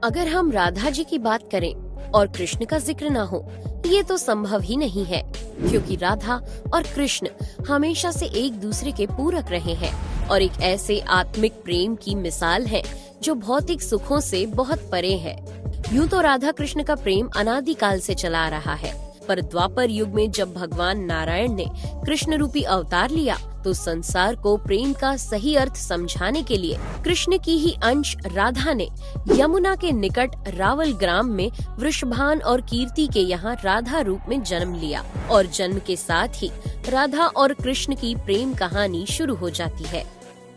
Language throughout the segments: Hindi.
अगर हम राधा जी की बात करें और कृष्ण का जिक्र ना हो, ये तो संभव ही नहीं है, क्योंकि राधा और कृष्ण हमेशा से एक दूसरे के पूरक रहे हैं और एक ऐसे आत्मिक प्रेम की मिसाल है जो भौतिक सुखों से बहुत परे है। यूं तो राधा कृष्ण का प्रेम अनादिकाल से चला आ रहा है, पर द्वापर युग में जब भगवान नारायण ने कृष्ण रूपी अवतार लिया तो संसार को प्रेम का सही अर्थ समझाने के लिए कृष्ण की ही अंश राधा ने यमुना के निकट रावल ग्राम में वृषभान और कीर्ति के यहाँ राधा रूप में जन्म लिया और जन्म के साथ ही राधा और कृष्ण की प्रेम कहानी शुरू हो जाती है।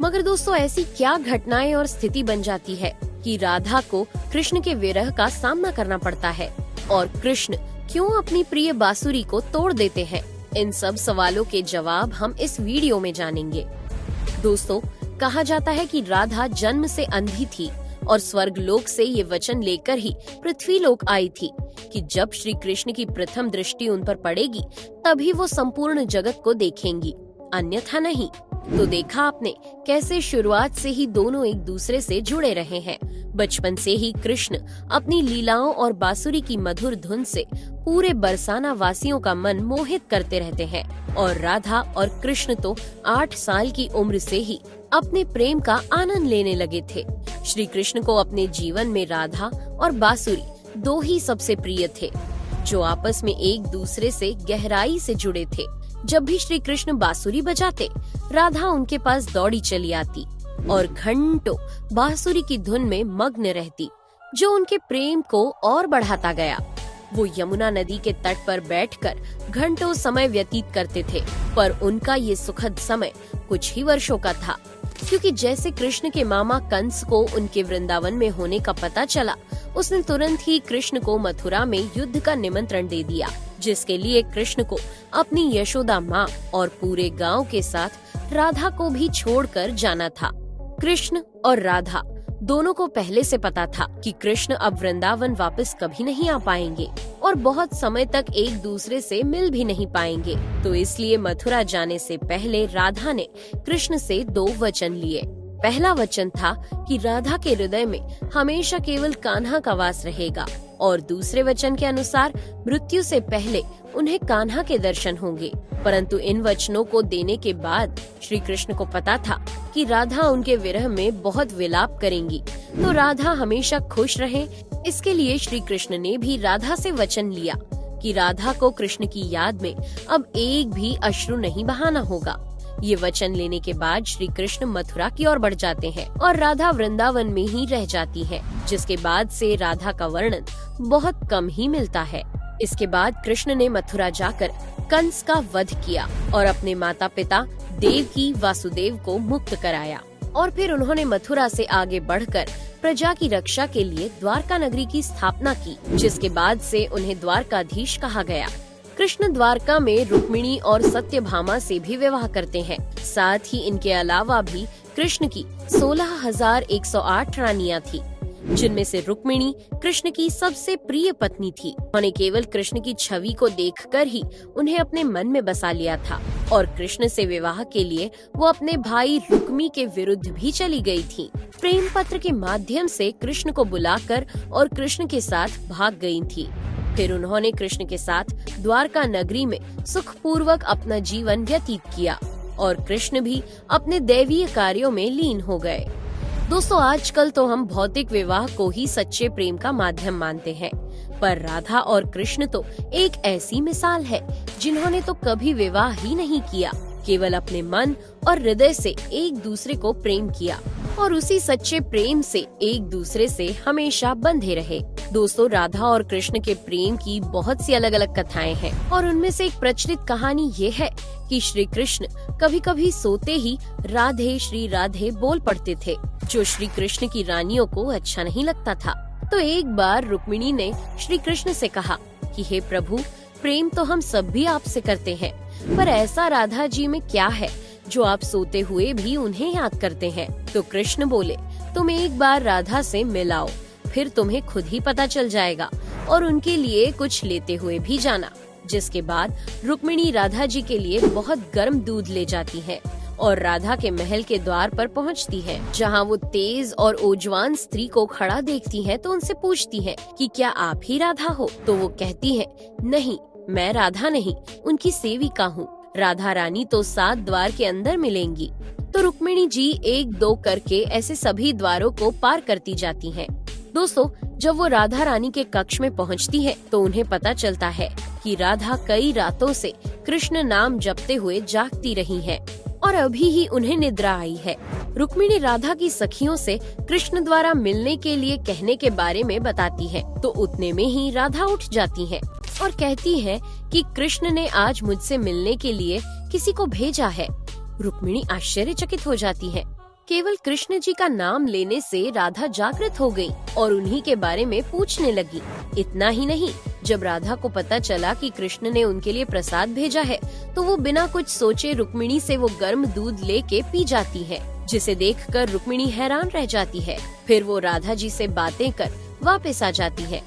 मगर दोस्तों, ऐसी क्या घटनाएं और स्थिति बन जाती है कि राधा को कृष्ण के विरह का सामना करना पड़ता है और कृष्ण क्यों अपनी प्रिय बांसुरी को तोड़ देते हैं? इन सब सवालों के जवाब हम इस वीडियो में जानेंगे। दोस्तों, कहा जाता है कि राधा जन्म से अंधी थी और स्वर्ग लोक से ये वचन लेकर ही पृथ्वी लोक आई थी कि जब श्री कृष्ण की प्रथम दृष्टि उन पर पड़ेगी तभी वो संपूर्ण जगत को देखेंगी, अन्यथा नहीं। तो देखा आपने कैसे शुरुआत से ही दोनों एक दूसरे से जुड़े रहे हैं। बचपन से ही कृष्ण अपनी लीलाओं और बांसुरी की मधुर धुन से पूरे बरसाना वासियों का मन मोहित करते रहते हैं और राधा और कृष्ण तो 8 साल की उम्र से ही अपने प्रेम का आनंद लेने लगे थे। श्री कृष्ण को अपने जीवन में राधा और बांसुरी दो ही सबसे प्रिय थे, जो आपस में एक दूसरे से गहराई से जुड़े थे। जब भी श्री कृष्ण बांसुरी बजाते, राधा उनके पास दौड़ी चली आती और घंटों बांसुरी की धुन में मग्न रहती, जो उनके प्रेम को और बढ़ाता गया। वो यमुना नदी के तट पर बैठकर घंटों समय व्यतीत करते थे, पर उनका ये सुखद समय कुछ ही वर्षों का था, क्योंकि जैसे कृष्ण के मामा कंस को उनके वृंदावन में होने का पता चला, उसने तुरंत ही कृष्ण को मथुरा में युद्ध का निमंत्रण दे दिया, जिसके लिए कृष्ण को अपनी यशोदा माँ और पूरे गांव के साथ राधा को भी छोड़कर जाना था। कृष्ण और राधा दोनों को पहले से पता था कि कृष्ण अब वृंदावन वापस कभी नहीं आ पाएंगे और बहुत समय तक एक दूसरे से मिल भी नहीं पाएंगे। तो इसलिए मथुरा जाने से पहले राधा ने कृष्ण से 2 वचन लिए। पहला वचन था कि राधा के हृदय में हमेशा केवल कान्हा का वास रहेगा और दूसरे वचन के अनुसार मृत्यु से पहले उन्हें कान्हा के दर्शन होंगे। परंतु इन वचनों को देने के बाद श्री कृष्ण को पता था कि राधा उनके विरह में बहुत विलाप करेंगी, तो राधा हमेशा खुश रहे। इसके लिए श्री कृष्ण ने भी राधा से वचन लिया कि राधा को कृष्ण की याद में अब एक भी अश्रु नहीं बहाना होगा। ये वचन लेने के बाद श्री कृष्ण मथुरा की ओर बढ़ जाते हैं और राधा वृंदावन में ही रह जाती है, जिसके बाद से राधा का वर्णन बहुत कम ही मिलता है। इसके बाद कृष्ण ने मथुरा जाकर कंस का वध किया और अपने माता पिता देवकी वासुदेव को मुक्त कराया और फिर उन्होंने मथुरा से आगे बढ़कर प्रजा की रक्षा के लिए द्वारका नगरी की स्थापना की, जिसके बाद से उन्हें द्वारकाधीश कहा गया। कृष्ण द्वारका में रुक्मिणी और सत्यभामा से भी विवाह करते हैं। साथ ही इनके अलावा भी कृष्ण की 16,108 रानियां थी, जिनमें से रुक्मिणी कृष्ण की सबसे प्रिय पत्नी थी। उन्होंने केवल कृष्ण की छवि को देखकर ही उन्हें अपने मन में बसा लिया था और कृष्ण से विवाह के लिए वो अपने भाई रुक्मी के विरुद्ध भी चली गई थी। प्रेम पत्र के माध्यम से कृष्ण को बुलाकर और कृष्ण के साथ भाग गई थी। फिर उन्होंने कृष्ण के साथ द्वारका नगरी में सुखपूर्वक अपना जीवन व्यतीत किया और कृष्ण भी अपने दैवीय कार्यों में लीन हो गए। दोस्तों, आजकल तो हम भौतिक विवाह को ही सच्चे प्रेम का माध्यम मानते हैं, पर राधा और कृष्ण तो एक ऐसी मिसाल है जिन्होंने तो कभी विवाह ही नहीं किया, केवल अपने मन और हृदय से एक दूसरे को प्रेम किया और उसी सच्चे प्रेम से एक दूसरे से हमेशा बंधे रहे। दोस्तों, राधा और कृष्ण के प्रेम की बहुत सी अलग अलग कथाएं हैं और उनमें से एक प्रचलित कहानी ये है कि श्री कृष्ण कभी कभी सोते ही राधे श्री राधे बोल पड़ते थे, जो श्री कृष्ण की रानियों को अच्छा नहीं लगता था। तो एक बार रुक्मिणी ने श्री कृष्ण से कहा कि हे प्रभु, प्रेम तो हम सब भी आपसे करते हैं, पर ऐसा राधा जी में क्या है जो आप सोते हुए भी उन्हें याद करते हैं? तो कृष्ण बोले, तुम एक बार राधा से मिलाओ, फिर तुम्हें खुद ही पता चल जाएगा और उनके लिए कुछ लेते हुए भी जाना। जिसके बाद रुक्मिणी राधा जी के लिए बहुत गर्म दूध ले जाती है और राधा के महल के द्वार पर पहुंचती है, जहां वो तेज और ओजवान स्त्री को खड़ा देखती है तो उनसे पूछती है कि क्या आप ही राधा हो? तो वो कहती है, नहीं, मैं राधा नहीं, उनकी सेविका हूँ। राधा रानी तो 7 द्वार के अंदर मिलेंगी। तो रुक्मिणी जी 1-2 करके ऐसे सभी द्वारों को पार करती जाती हैं। दोस्तों, जब वो राधा रानी के कक्ष में पहुंचती है तो उन्हें पता चलता है कि राधा कई रातों से कृष्ण नाम जपते हुए जागती रही है और अभी ही उन्हें निद्रा आई है। रुक्मिणी राधा की सखियों से कृष्ण द्वारा मिलने के लिए कहने के बारे में बताती है तो उतने में ही राधा उठ जाती है और कहती है कि कृष्ण ने आज मुझसे मिलने के लिए किसी को भेजा है। रुक्मिणी आश्चर्यचकित हो जाती है। केवल कृष्ण जी का नाम लेने से राधा जागृत हो गई और उन्हीं के बारे में पूछने लगी। इतना ही नहीं, जब राधा को पता चला कि कृष्ण ने उनके लिए प्रसाद भेजा है तो वो बिना कुछ सोचे रुक्मिणी से वो गर्म दूध लेके पी जाती है, जिसे देखकर रुक्मिणी हैरान रह जाती है। फिर वो राधा जी से बातें कर वापस आ जाती है।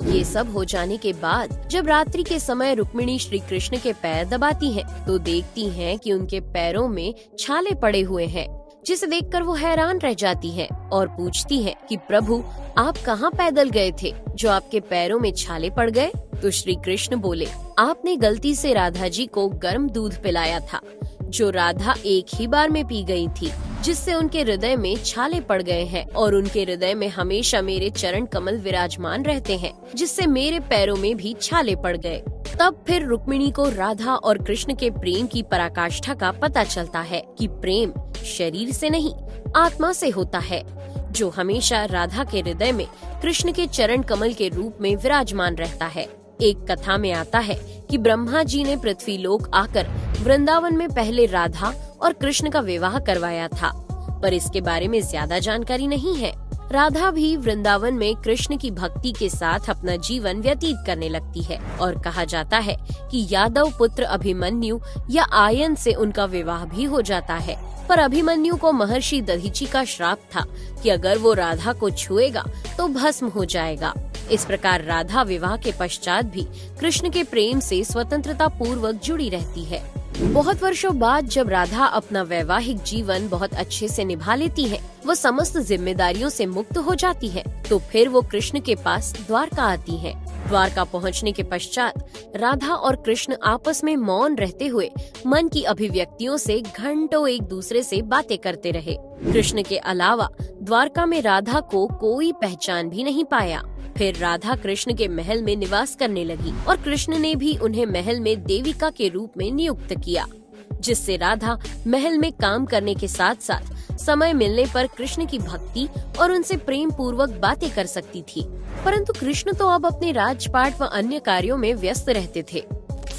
ये सब हो जाने के बाद जब रात्रि के समय रुक्मिणी श्री कृष्ण के पैर दबाती हैं, तो देखती हैं कि उनके पैरों में छाले पड़े हुए हैं, जिसे देखकर वो हैरान रह जाती हैं और पूछती हैं कि प्रभु, आप कहाँ पैदल गए थे जो आपके पैरों में छाले पड़ गए? तो श्री कृष्ण बोले, आपने गलती से राधा जी को गर्म दूध पिलाया था, जो राधा एक ही बार में पी गई थी, जिससे उनके हृदय में छाले पड़ गए हैं और उनके हृदय में हमेशा मेरे चरण कमल विराजमान रहते हैं, जिससे मेरे पैरों में भी छाले पड़ गए। तब फिर रुक्मिणी को राधा और कृष्ण के प्रेम की पराकाष्ठा का पता चलता है कि प्रेम शरीर से नहीं, आत्मा से होता है, जो हमेशा राधा के हृदय में कृष्ण के चरण कमल के रूप में विराजमान रहता है। एक कथा में आता है कि ब्रह्मा जी ने पृथ्वी लोक आकर वृंदावन में पहले राधा और कृष्ण का विवाह करवाया था, पर इसके बारे में ज्यादा जानकारी नहीं है। राधा भी वृंदावन में कृष्ण की भक्ति के साथ अपना जीवन व्यतीत करने लगती है और कहा जाता है कि यादव पुत्र अभिमन्यु या आयन से उनका विवाह भी हो जाता है। पर अभिमन्यु को महर्षि दधीची का श्राप था कि अगर वो राधा को छुएगा तो भस्म हो जाएगा। इस प्रकार राधा विवाह के पश्चात भी कृष्ण के प्रेम से स्वतंत्रता पूर्वक जुड़ी रहती है। बहुत वर्षों बाद जब राधा अपना वैवाहिक जीवन बहुत अच्छे से निभा लेती है, वो समस्त जिम्मेदारियों से मुक्त हो जाती है, तो फिर वो कृष्ण के पास द्वारका आती है। द्वारका पहुंचने के पश्चात राधा और कृष्ण आपस में मौन रहते हुए मन की अभिव्यक्तियों से घंटों एक दूसरे से बातें करते रहे। कृष्ण के अलावा द्वारका में राधा को कोई पहचान भी नहीं पाया। फिर राधा कृष्ण के महल में निवास करने लगी और कृष्ण ने भी उन्हें महल में देविका के रूप में नियुक्त किया, जिससे राधा महल में काम करने के साथ साथ समय मिलने पर कृष्ण की भक्ति और उनसे प्रेम पूर्वक बातें कर सकती थी। परंतु कृष्ण तो अब अपने राजपाट व अन्य कार्यों में व्यस्त रहते थे।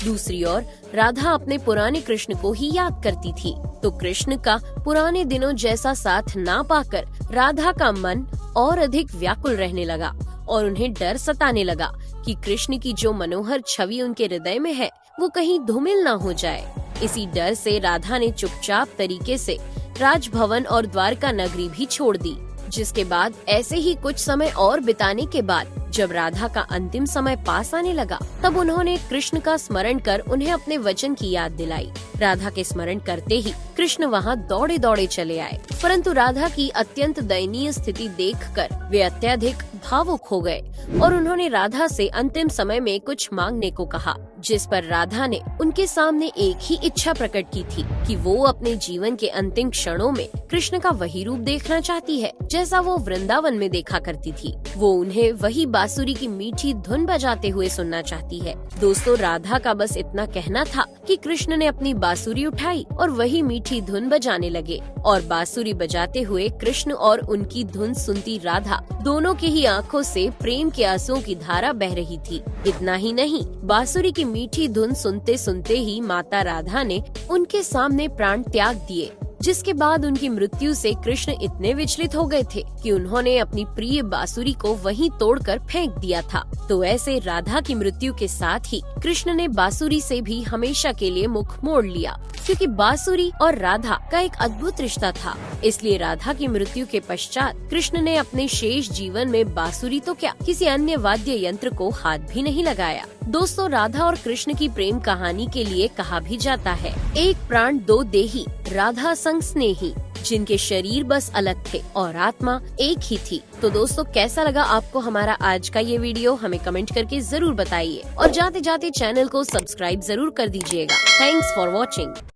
दूसरी ओर राधा अपने पुराने कृष्ण को ही याद करती थी, तो कृष्ण का पुराने दिनों जैसा साथ ना पाकर राधा का मन और अधिक व्याकुल रहने लगा और उन्हें डर सताने लगा कि कृष्ण की जो मनोहर छवि उनके हृदय में है वो कहीं धूमिल ना हो जाए। इसी डर से राधा ने चुपचाप तरीके से राजभवन और द्वारका नगरी भी छोड़ दी। जिसके बाद ऐसे ही कुछ समय और बिताने के बाद जब राधा का अंतिम समय पास आने लगा, तब उन्होंने कृष्ण का स्मरण कर उन्हें अपने वचन की याद दिलाई। राधा के स्मरण करते ही कृष्ण वहाँ दौड़े दौड़े चले आए, परंतु राधा की अत्यंत दयनीय स्थिति देखकर वे अत्यधिक भावुक हो गए और उन्होंने राधा से अंतिम समय में कुछ मांगने को कहा, जिस पर राधा ने उनके सामने एक ही इच्छा प्रकट की थी कि वो अपने जीवन के अंतिम क्षणों में कृष्ण का वही रूप देखना चाहती है जैसा वो वृंदावन में देखा करती थी। वो उन्हें वही बांसुरी की मीठी धुन बजाते हुए सुनना चाहती है। दोस्तों, राधा का बस इतना कहना था कि कृष्ण ने अपनी बांसुरी उठाई और वही मीठी धुन बजाने लगे और बांसुरी बजाते हुए कृष्ण और उनकी धुन सुनती राधा दोनों की ही आंखों से प्रेम के आंसुओं की धारा बह रही थी। इतना ही नहीं, बांसुरी की मीठी धुन सुनते सुनते ही माता राधा ने उनके सामने प्राण त्याग दिए, जिसके बाद उनकी मृत्यु से कृष्ण इतने विचलित हो गए थे कि उन्होंने अपनी प्रिय बांसुरी को वहीं तोड़कर फेंक दिया था। तो ऐसे राधा की मृत्यु के साथ ही कृष्ण ने बांसुरी से भी हमेशा के लिए मुख मोड़ लिया। क्योंकि बांसुरी और राधा का एक अद्भुत रिश्ता था। इसलिए राधा की मृत्यु के पश्चात कृष्ण ने अपने शेष जीवन में बांसुरी तो क्या किसी अन्य वाद्य यंत्र को हाथ भी नहीं लगाया। दोस्तों, राधा और कृष्ण की प्रेम कहानी के लिए कहा भी जाता है, एक प्राण दो देही, राधा संग स्नेही, जिनके शरीर बस अलग थे और आत्मा एक ही थी। तो दोस्तों, कैसा लगा आपको हमारा आज का ये वीडियो, हमें कमेंट करके जरूर बताइए और जाते जाते चैनल को सब्सक्राइब जरूर कर दीजिएगा। Thanks for watching.